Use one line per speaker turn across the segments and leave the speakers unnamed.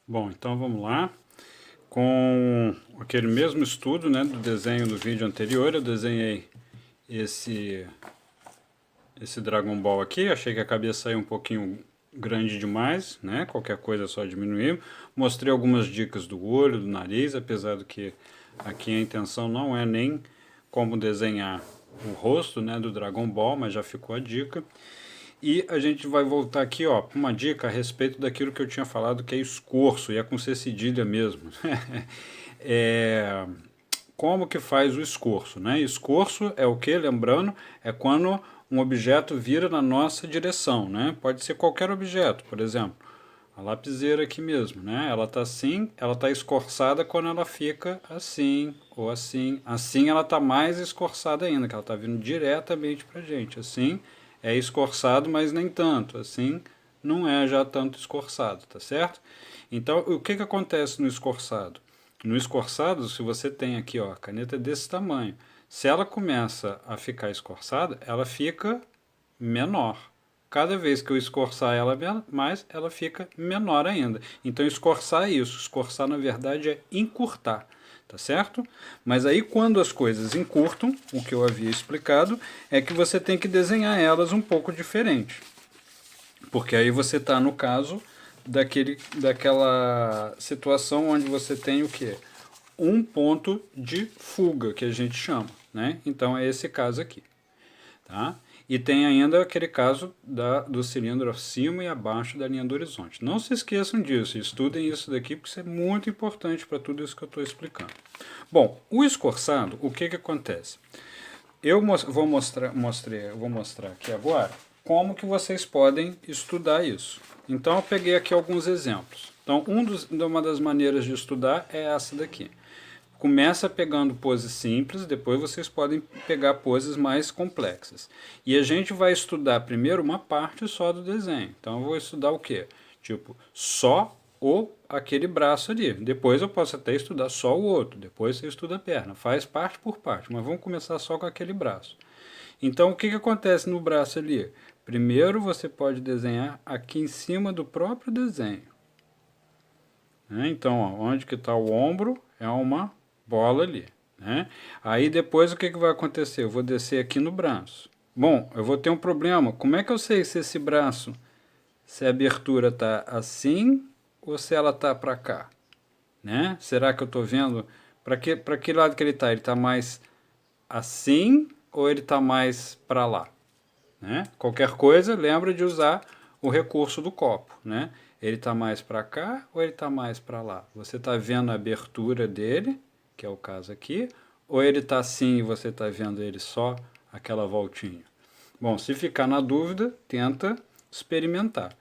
Bom, então vamos lá. Com aquele mesmo estudo, né, do desenho do vídeo anterior, eu desenhei esse, esse Dragon Ball aqui. Achei que a cabeça saiu um pouquinho grande demais, né? Qualquer coisa é só diminuir. Mostrei algumas dicas do olho, do nariz, apesar do que aqui a intenção não é nem como desenhar o rosto, né, do Dragon Ball, mas já ficou a dica. E a gente vai voltar aqui, ó, para uma dica a respeito daquilo que eu tinha falado, que é escorço, e é com C cedilha mesmo. é, como que faz o escorço, né? Escorço é o que, lembrando, é quando um objeto vira na nossa direção, né? Pode ser qualquer objeto, por exemplo, a lapiseira aqui mesmo, né? Ela tá assim, ela tá escorçada quando ela fica assim ou assim. Assim ela tá mais escorçada ainda, que ela tá vindo diretamente pra gente. Assim é escorçado, mas nem tanto. Assim não é já tanto escorçado, tá certo? Então, o que que acontece no escorçado? No escorçado, se você tem aqui, ó, a caneta desse tamanho, se ela começa a ficar escorçada, ela fica menor. Cada vez que eu escorçar ela mais, ela fica menor ainda. Então, escorçar é isso. Escorçar, na verdade, é encurtar. Tá certo? Mas aí, quando as coisas encurtam, o que eu havia explicado, é que você tem que desenhar elas um pouco diferente. Porque aí você está, no caso, daquela situação onde você tem o quê? Um ponto de fuga, que a gente chama. Né? Então, é esse caso aqui. Tá? E tem ainda aquele caso do cilindro acima e abaixo da linha do horizonte. Não se esqueçam disso, estudem isso daqui, porque isso é muito importante para tudo isso que eu estou explicando. Bom, o escorçado, o que, que acontece? Eu vou mostrar aqui agora como que vocês podem estudar isso. Então eu peguei aqui alguns exemplos. Então uma das maneiras de estudar é essa daqui. Começa pegando poses simples, depois vocês podem pegar poses mais complexas. E a gente vai estudar primeiro uma parte só do desenho. Então eu vou estudar o quê? Tipo, só aquele braço ali. Depois eu posso até estudar só o outro. Depois você estuda a perna. Faz parte por parte. Mas vamos começar só com aquele braço. Então o que, que acontece no braço ali? Primeiro você pode desenhar aqui em cima do próprio desenho. Né? Então, ó, onde que está o ombro é uma bola ali. Né? Aí depois o que, que vai acontecer? Eu vou descer aqui no braço. Bom, eu vou ter um problema. Como é que eu sei se esse braço, se a abertura está assim ou se ela está para cá? Né? Será que eu estou vendo? Para que lado que ele está? Ele está mais assim ou ele está mais para lá? Né? Qualquer coisa, lembra de usar o recurso do copo. Né? Ele está mais para cá ou ele está mais para lá? Você está vendo a abertura dele, que é o caso aqui, ou ele está assim e você está vendo ele só aquela voltinha? Bom, se ficar na dúvida, tenta experimentar.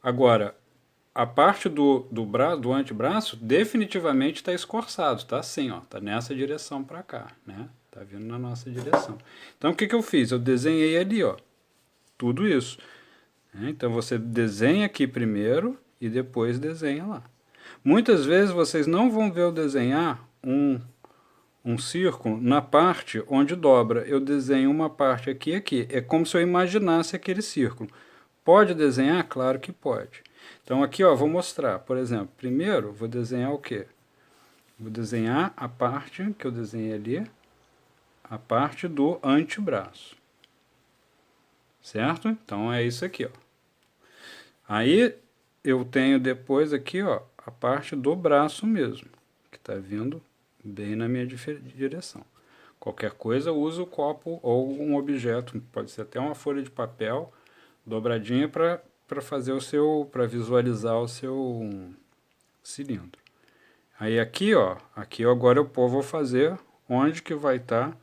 Agora, a parte do antebraço definitivamente está escorçado, está assim, ó, está nessa direção para cá, né? Está vindo na nossa direção. Então o que, que eu fiz? Eu desenhei ali, ó, tudo isso. Né? Então você desenha aqui primeiro e depois desenha lá. Muitas vezes vocês não vão ver eu desenhar um círculo na parte onde dobra. Eu desenho uma parte aqui e aqui. É como se eu imaginasse aquele círculo. Pode desenhar? Claro que pode. Então aqui, ó, vou mostrar. Por exemplo, primeiro vou desenhar o quê? Vou desenhar a parte que eu desenhei ali, a parte do antebraço. Certo? Então é isso aqui, ó. Aí eu tenho depois aqui, ó, a parte do braço mesmo, que está vindo bem na minha direção. Qualquer coisa, usa o copo ou um objeto, pode ser até uma folha de papel dobradinha para fazer o seu, para visualizar o seu cilindro. Aí aqui, ó, aqui agora eu vou fazer onde que vai estar,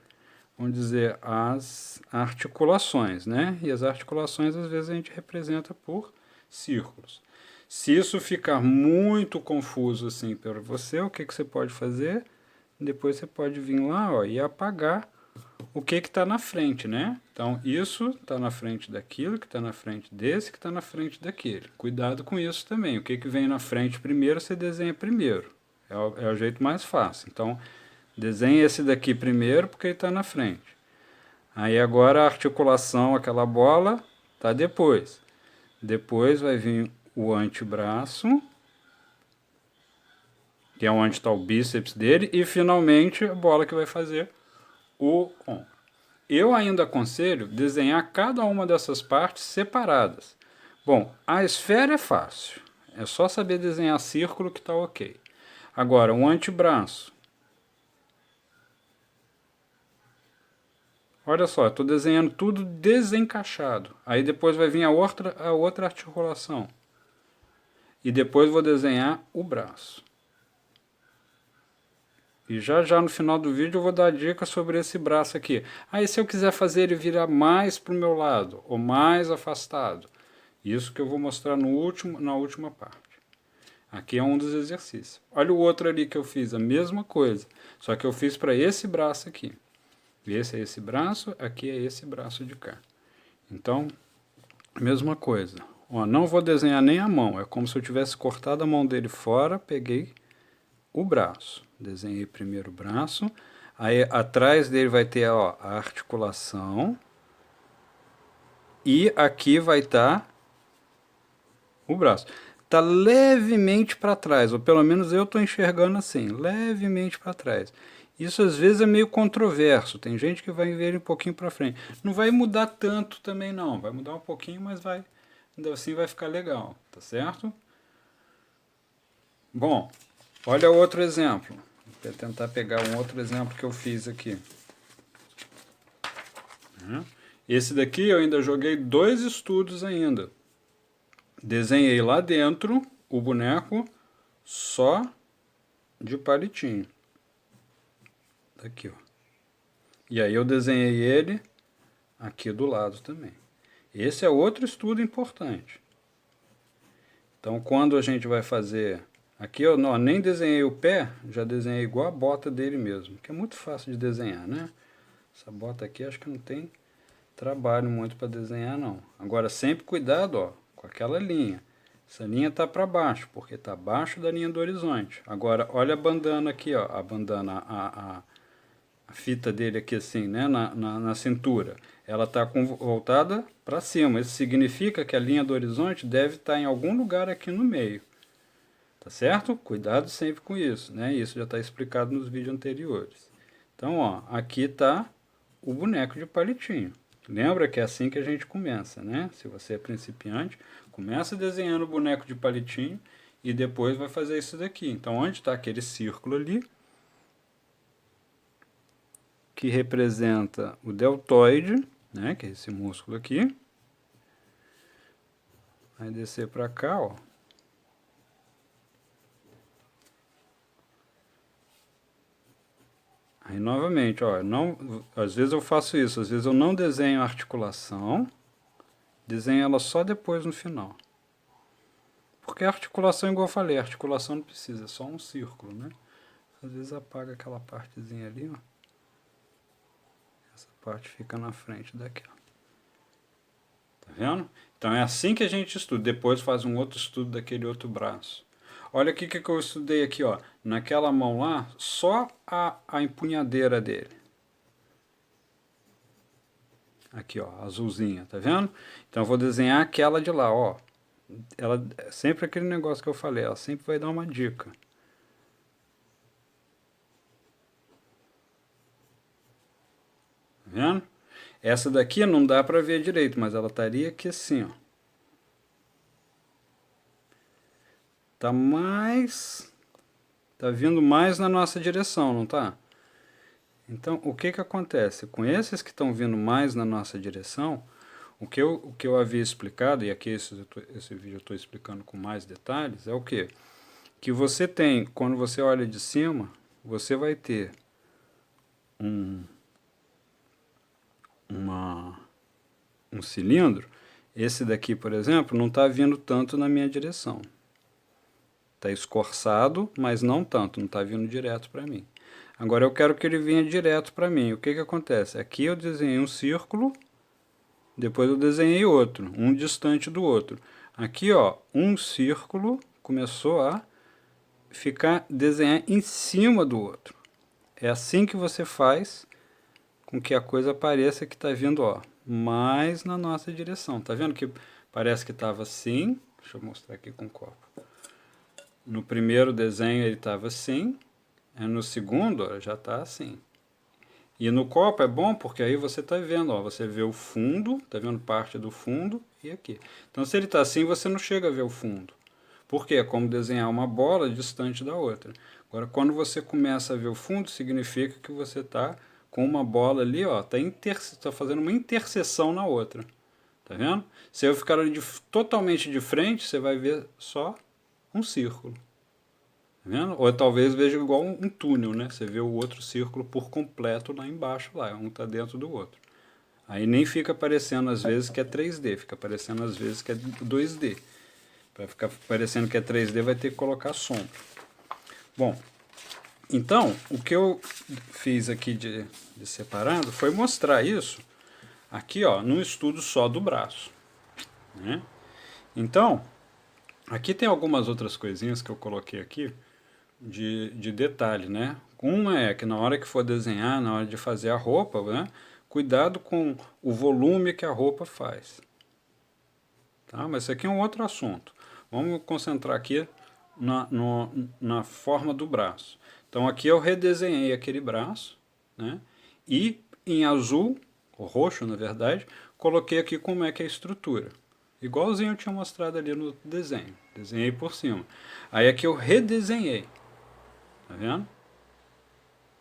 vamos dizer, as articulações, né? E as articulações às vezes a gente representa por círculos. Se isso ficar muito confuso assim para você, o que, que você pode fazer? Depois você pode vir lá, ó, e apagar o que está na frente, né? Então, isso está na frente daquilo, que está na frente desse, que está na frente daquele. Cuidado com isso também. O que, que vem na frente primeiro, você desenha primeiro. É o jeito mais fácil. Então, desenha esse daqui primeiro, porque ele está na frente. Aí agora a articulação, aquela bola, está depois. Depois vai vir o antebraço. que é onde está o bíceps dele, e finalmente a bola que vai fazer o ombro. Eu ainda aconselho desenhar cada uma dessas partes separadas. Bom, a esfera é fácil, é só saber desenhar círculo que está ok. Agora, um antebraço. Olha só, estou desenhando tudo desencaixado. Aí depois vai vir a outra articulação. E depois vou desenhar o braço. E já no final do vídeo eu vou dar dica sobre esse braço aqui. Aí se eu quiser fazer ele virar mais para o meu lado, ou mais afastado. Isso que eu vou mostrar na última parte. Aqui é um dos exercícios. Olha o outro ali que eu fiz, a mesma coisa. Só que eu fiz para esse braço aqui. Esse é esse braço, aqui é esse braço de cá. Então, mesma coisa. Ó, não vou desenhar nem a mão, é como se eu tivesse cortado a mão dele fora, peguei o braço. Desenhei primeiro o braço, aí atrás dele vai ter ó, a articulação, e aqui vai estar o braço. Está levemente para trás, ou pelo menos eu estou enxergando assim, levemente para trás. Isso às vezes é meio controverso, tem gente que vai ver um pouquinho para frente. Não vai mudar tanto também não, vai mudar um pouquinho, mas vai, ainda assim vai ficar legal, tá certo? Bom, olha outro exemplo. Vou tentar pegar um outro exemplo que eu fiz aqui. Esse daqui eu ainda joguei 2 estudos ainda. Desenhei lá dentro o boneco só de palitinho. Aqui, ó. E aí eu desenhei ele aqui do lado também. Esse é outro estudo importante. Então, quando a gente vai fazer... Aqui eu não, nem desenhei o pé, já desenhei igual a bota dele mesmo, que é muito fácil de desenhar, né? Essa bota aqui acho que não tem trabalho muito para desenhar, não. Agora, sempre cuidado, ó, com aquela linha. Essa linha está para baixo, porque está abaixo da linha do horizonte. Agora, olha a bandana aqui, ó, a bandana, a fita dele aqui assim, né, na cintura. Ela está voltada para cima. Isso significa que a linha do horizonte deve estar em algum lugar aqui no meio. Tá certo? Cuidado sempre com isso, né? Isso já está explicado nos vídeos anteriores. Então, ó, aqui está o boneco de palitinho. Lembra que é assim que a gente começa, né? Se você é principiante, começa desenhando o boneco de palitinho e depois vai fazer isso daqui. Então, onde está aquele círculo ali, que representa o deltoide, né? Que é esse músculo aqui. Vai descer para cá, ó. Aí novamente, ó, às vezes eu faço isso, às vezes eu não desenho a articulação, desenho ela só depois no final. Porque a articulação, igual eu falei, a articulação não precisa, é só um círculo, né? Às vezes apaga aquela partezinha ali, ó. Essa parte fica na frente daqui, ó. Tá vendo? Então é assim que a gente estuda, depois faz um outro estudo daquele outro braço. Olha aqui que eu estudei aqui, ó. Naquela mão lá, só a empunhadeira dele. Aqui, ó, azulzinha, tá vendo? Então eu vou desenhar aquela de lá, ó. Ela, sempre aquele negócio que eu falei, ela sempre vai dar uma dica. Tá vendo? Essa daqui não dá pra ver direito, mas ela estaria aqui assim, ó. Tá vindo mais na nossa direção, não tá? Então, o que que acontece? Com esses que estão vindo mais na nossa direção, o que eu havia explicado, e aqui esse vídeo eu estou explicando com mais detalhes, é o que? Que você tem, quando você olha de cima, você vai ter um cilindro. Esse daqui, por exemplo, não está vindo tanto na minha direção. Está escorçado, mas não tanto, não está vindo direto para mim. Agora eu quero que ele venha direto para mim. O que que acontece? Aqui eu desenhei um círculo, depois eu desenhei outro, um distante do outro. Aqui, ó, um círculo começou a desenhar em cima do outro. É assim que você faz com que a coisa pareça que está vindo, ó, mais na nossa direção. Tá vendo que parece que estava assim? Deixa eu mostrar aqui com o copo. No primeiro desenho ele estava assim, no segundo ó, já está assim. E no copo é bom porque aí você está vendo, ó, você vê o fundo, está vendo parte do fundo e aqui. Então se ele está assim, você não chega a ver o fundo. Porque é como desenhar uma bola distante da outra. Agora, quando você começa a ver o fundo, significa que você está com uma bola ali, ó, tá fazendo uma interseção na outra. Tá vendo? Se eu ficar totalmente de frente, você vai ver só um círculo. Tá vendo? Ou talvez veja igual um túnel, né? Você vê o outro círculo por completo lá embaixo, lá, um está dentro do outro. Aí nem fica parecendo às vezes que é 3D, fica parecendo às vezes que é 2D. Para ficar parecendo que é 3D vai ter que colocar sombra. Bom, então o que eu fiz aqui de separado foi mostrar isso aqui, ó, num estudo só do braço, né? Então, aqui tem algumas outras coisinhas que eu coloquei aqui de detalhe, né? Uma é que na hora que for desenhar, na hora de fazer a roupa, né? Cuidado com o volume que a roupa faz. Tá? Mas isso aqui é um outro assunto. Vamos concentrar aqui na forma do braço. Então aqui eu redesenhei aquele braço, né? E em azul, ou roxo na verdade, coloquei aqui como é que é a estrutura. Igualzinho eu tinha mostrado ali no desenho. Desenhei por cima. Aí aqui eu redesenhei. Tá vendo?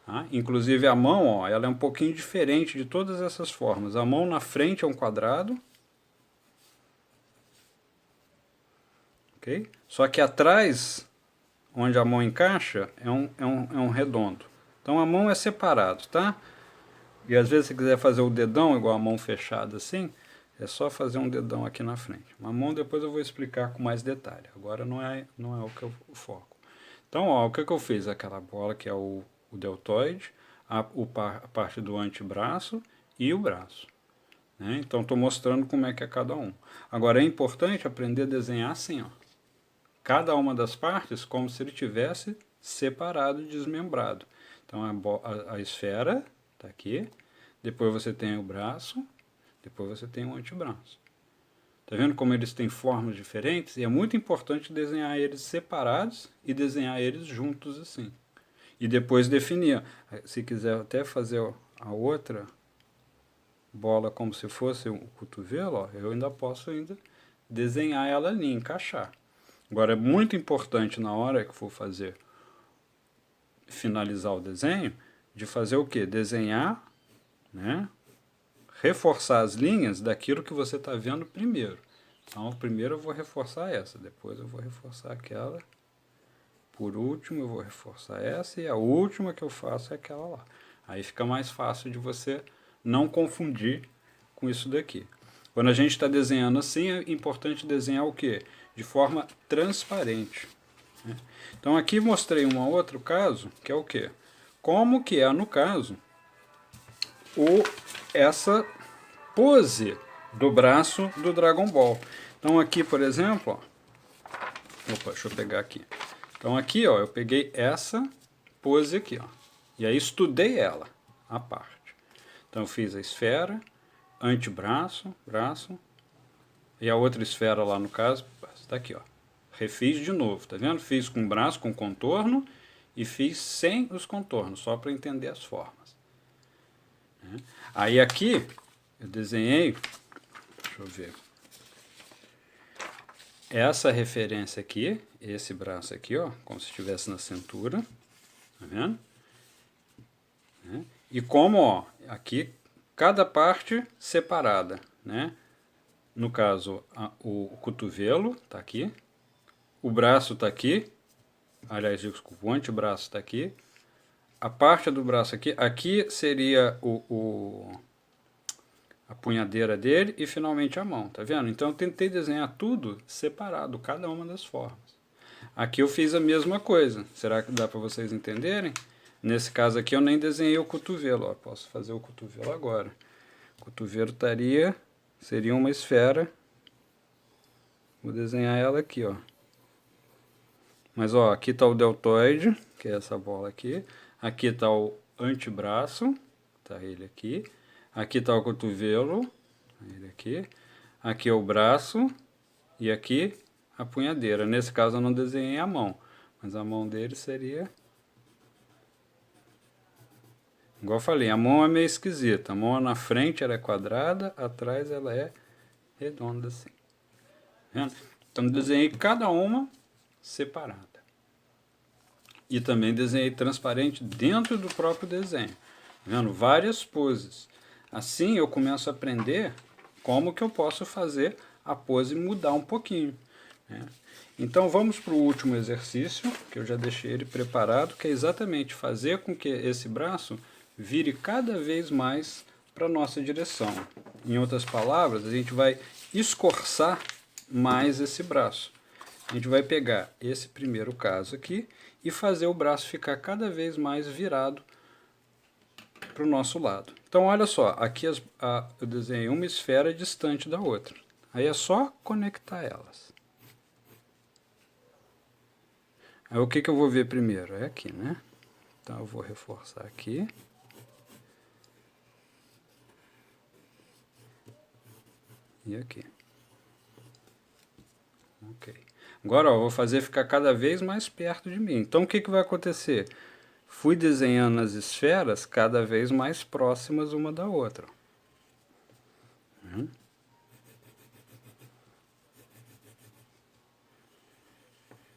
Tá? Inclusive a mão, ó, ela é um pouquinho diferente de todas essas formas. A mão na frente é um quadrado. Ok? Só que atrás, onde a mão encaixa, é um redondo. Então a mão é separado, tá? E às vezes se quiser fazer o dedão igual a mão fechada assim, é só fazer um dedão aqui na frente. A mão depois eu vou explicar com mais detalhe. Agora não é o que eu foco. Então, ó, o que eu fiz? Aquela bola que é o deltoide, a parte do antebraço e o braço. Né? Então estou mostrando como é que é cada um. Agora é importante aprender a desenhar assim, ó. Cada uma das partes como se ele tivesse separado e desmembrado. Então a esfera está aqui, depois você tem o braço, depois você tem o antebraço. Está vendo como eles têm formas diferentes? E é muito importante desenhar eles separados e desenhar eles juntos assim. E depois definir. Se quiser até fazer a outra bola como se fosse um cotovelo, ó, eu ainda posso desenhar ela ali, encaixar. Agora é muito importante na hora que for finalizar o desenho, de fazer o que? Desenhar, né? Reforçar as linhas daquilo que você está vendo primeiro. Então, primeiro eu vou reforçar essa, depois eu vou reforçar aquela. Por último, eu vou reforçar essa e a última que eu faço é aquela lá. Aí fica mais fácil de você não confundir com isso daqui. Quando a gente está desenhando assim, é importante desenhar o quê? De forma transparente. Né? Então aqui mostrei um outro caso, que é o quê? Como que é, no caso, essa pose do braço do Dragon Ball. Então aqui, por exemplo, ó, opa, deixa eu pegar aqui. Então aqui, ó, eu peguei essa pose aqui, ó, e aí estudei ela, a parte. Então eu fiz a esfera, antebraço, braço, e a outra esfera lá no caso, está aqui, ó. Refiz de novo, tá vendo? Fiz com o braço, com contorno, e fiz sem os contornos, só para entender as formas. Aí aqui, eu desenhei, deixa eu ver, essa referência aqui, esse braço aqui, ó, como se estivesse na cintura, tá vendo? E como, ó, aqui, cada parte separada, né? No caso, o cotovelo está aqui, o braço está aqui, aliás, desculpa, o antebraço está aqui, a parte do braço aqui seria a punhadeira dele e finalmente a mão, tá vendo? Então eu tentei desenhar tudo separado, cada uma das formas. Aqui eu fiz a mesma coisa, será que dá para vocês entenderem? Nesse caso aqui eu nem desenhei o cotovelo, ó. Posso fazer o cotovelo agora. O cotovelo seria uma esfera. Vou desenhar ela aqui, ó. Mas ó, aqui está o deltoide, que é essa bola aqui. Aqui está o antebraço, tá ele aqui. Aqui está o cotovelo, ele aqui. Aqui é o braço e aqui a punhadeira. Nesse caso eu não desenhei a mão. Mas a mão dele seria... Igual eu falei, a mão é meio esquisita. A mão na frente ela é quadrada, atrás ela é redonda assim. Vendo? Então desenhei cada uma separada. E também desenhei transparente dentro do próprio desenho. Vendo? Várias poses. Assim eu começo a aprender como que eu posso fazer a pose mudar um pouquinho. Né? Então vamos para o último exercício, que eu já deixei ele preparado, que é exatamente fazer com que esse braço vire cada vez mais para a nossa direção. Em outras palavras, a gente vai escorçar mais esse braço. A gente vai pegar esse primeiro caso aqui e fazer o braço ficar cada vez mais virado para o nosso lado. Então olha só, aqui eu desenhei uma esfera distante da outra. Aí é só conectar elas. Aí o que eu vou ver primeiro? É aqui, né? Então eu vou reforçar aqui. E aqui. Ok. Agora, ó, eu vou fazer ficar cada vez mais perto de mim. Então, o que vai acontecer? Fui desenhando as esferas cada vez mais próximas uma da outra.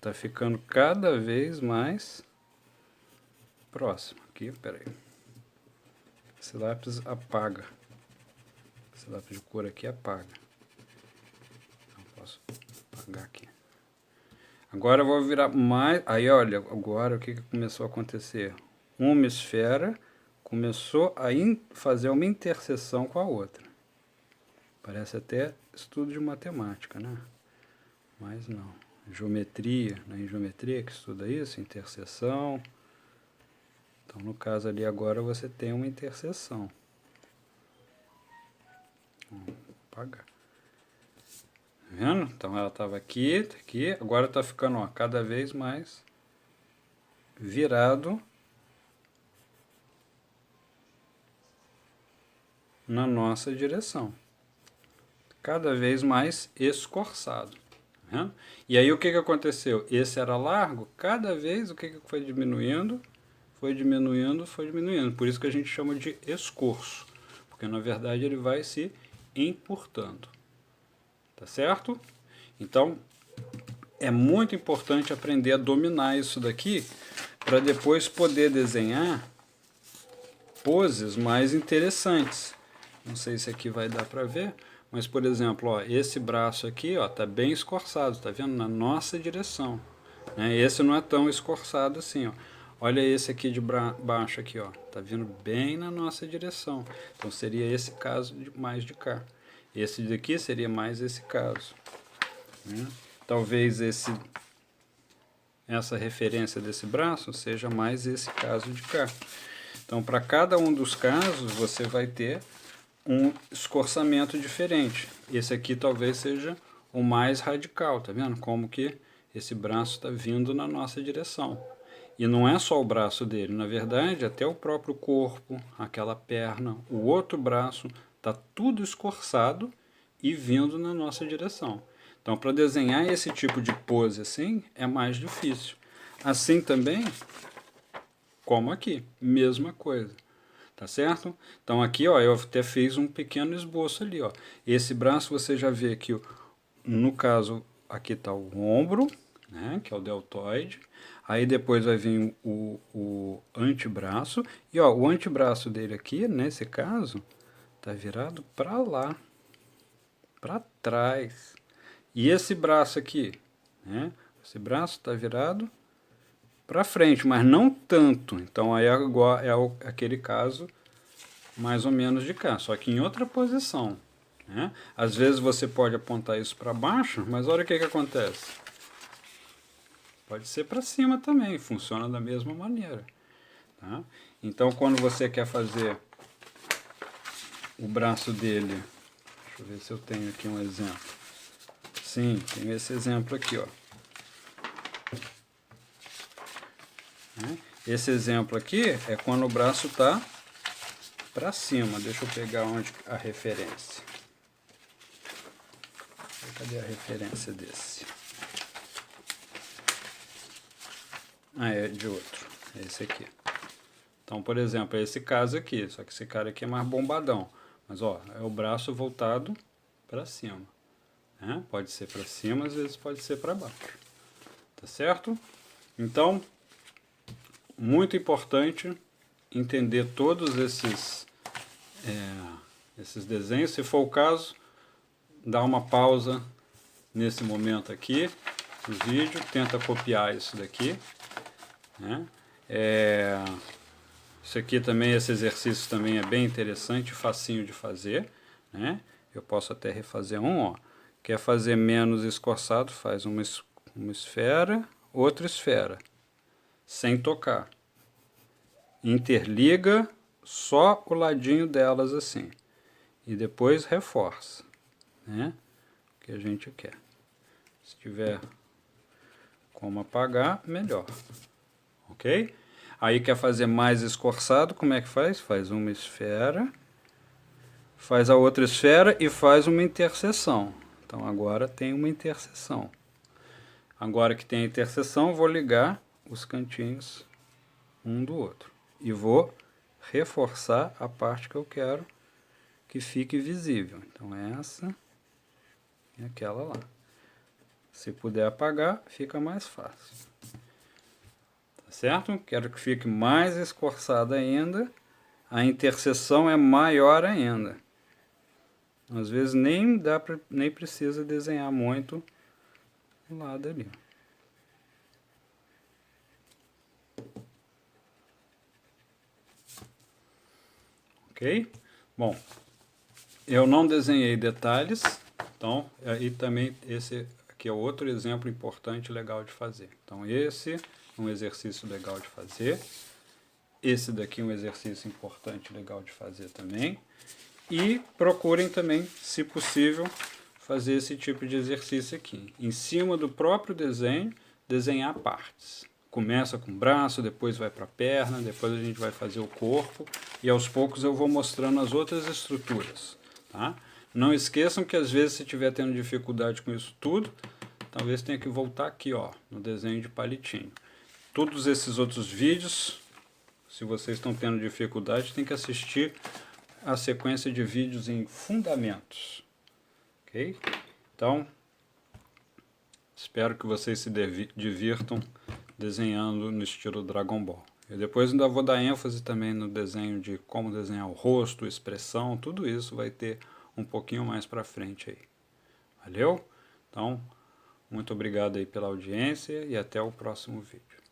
Tá ficando cada vez mais próximo. Aqui, peraí. Esse lápis apaga. Esse lápis de cor aqui apaga. Não posso apagar aqui. Agora eu vou virar mais... Aí, olha, agora o que começou a acontecer? Uma esfera começou a fazer uma interseção com a outra. Parece até estudo de matemática, né? Mas não. Geometria, não é em geometria que estuda isso? Interseção. Então, no caso ali agora, você tem uma interseção. Vou apagar. Tá vendo? Então ela estava aqui, aqui, agora está ficando ó, cada vez mais virado na nossa direção. Cada vez mais escorçado. Tá vendo? E aí o que aconteceu? Esse era largo, cada vez o que foi diminuindo? Foi diminuindo, foi diminuindo. Por isso que a gente chama de escorço. Porque na verdade ele vai se encurtando. Tá certo? Então, é muito importante aprender a dominar isso daqui para depois poder desenhar poses mais interessantes. Não sei se aqui vai dar para ver, mas por exemplo, ó, esse braço aqui está bem escorçado, tá vendo? Na nossa direção. Né? Esse não é tão escorçado assim. Ó. Olha esse aqui de baixo, aqui, ó, tá vindo bem na nossa direção. Então seria esse caso mais de cá. Esse daqui seria mais esse caso. Né? Talvez essa referência desse braço seja mais esse caso de cá. Então, para cada um dos casos, você vai ter um escorçamento diferente. Esse aqui talvez seja o mais radical, tá vendo? Como que esse braço está vindo na nossa direção. E não é só o braço dele, na verdade, até o próprio corpo, aquela perna, o outro braço, está tudo escorçado e vindo na nossa direção. Então, para desenhar esse tipo de pose assim, é mais difícil. Assim também, como aqui, mesma coisa. Tá certo? Então aqui, ó, eu até fiz um pequeno esboço ali, ó. Esse braço você já vê que, no caso, aqui está o ombro, né, que é o deltoide. Aí depois vai vir o antebraço. E ó, o antebraço dele aqui, nesse caso, tá virado para lá, para trás. E esse braço aqui, né? Esse braço está virado para frente, mas não tanto. Então aí é aquele caso mais ou menos de cá, só que em outra posição. Né? Às vezes você pode apontar isso para baixo, mas olha o que acontece. Pode ser para cima também, funciona da mesma maneira. Tá? Então quando você quer fazer o braço dele, deixa eu ver se eu tenho aqui um exemplo. Sim, tem esse exemplo aqui, ó. Esse exemplo aqui é quando o braço está para cima. Deixa eu pegar onde a referência. Cadê a referência desse? é de outro. É esse aqui. Então, por exemplo, é esse caso aqui. Só que esse cara aqui é mais bombadão. Mas, ó, é o braço voltado para cima. Né? Pode ser para cima, às vezes pode ser para baixo. Tá certo? Então, muito importante entender todos esses desenhos. Se for o caso, dá uma pausa nesse momento aqui do vídeo, tenta copiar isso daqui, né? Isso aqui também, esse exercício também é bem interessante, facinho de fazer, né? Eu posso até refazer um, ó. Quer fazer menos escorçado, faz uma esfera, outra esfera, sem tocar. Interliga só o ladinho delas assim. E depois reforça, né? O que a gente quer. Se tiver como apagar, melhor. Ok? Aí quer fazer mais escorçado, como é que faz? Faz uma esfera, faz a outra esfera e faz uma interseção. Então agora tem uma interseção. Agora que tem a interseção, vou ligar os cantinhos um do outro. E vou reforçar a parte que eu quero que fique visível. Então essa e aquela lá. Se puder apagar, fica mais fácil. Tá certo? Quero que fique mais escorçado ainda. A interseção é maior ainda. Às vezes nem precisa desenhar muito o lado ali. Ok? Bom, eu não desenhei detalhes, então aí também esse aqui é outro exemplo importante e legal de fazer. Então esse é um exercício legal de fazer. Esse daqui é um exercício importante e legal de fazer também. E procurem também, se possível, fazer esse tipo de exercício aqui. Em cima do próprio desenho, desenhar partes. Começa com o braço, depois vai para a perna, depois a gente vai fazer o corpo e aos poucos eu vou mostrando as outras estruturas. Tá? Não esqueçam que às vezes se estiver tendo dificuldade com isso tudo, talvez tenha que voltar aqui, ó, no desenho de palitinho. Todos esses outros vídeos, se vocês estão tendo dificuldade, tem que assistir a sequência de vídeos em fundamentos. Ok? Então, espero que vocês se divirtam desenhando no estilo Dragon Ball. Eu depois ainda vou dar ênfase também no desenho de como desenhar o rosto, expressão, tudo isso vai ter um pouquinho mais para frente aí. Valeu? Então, muito obrigado aí pela audiência e até o próximo vídeo.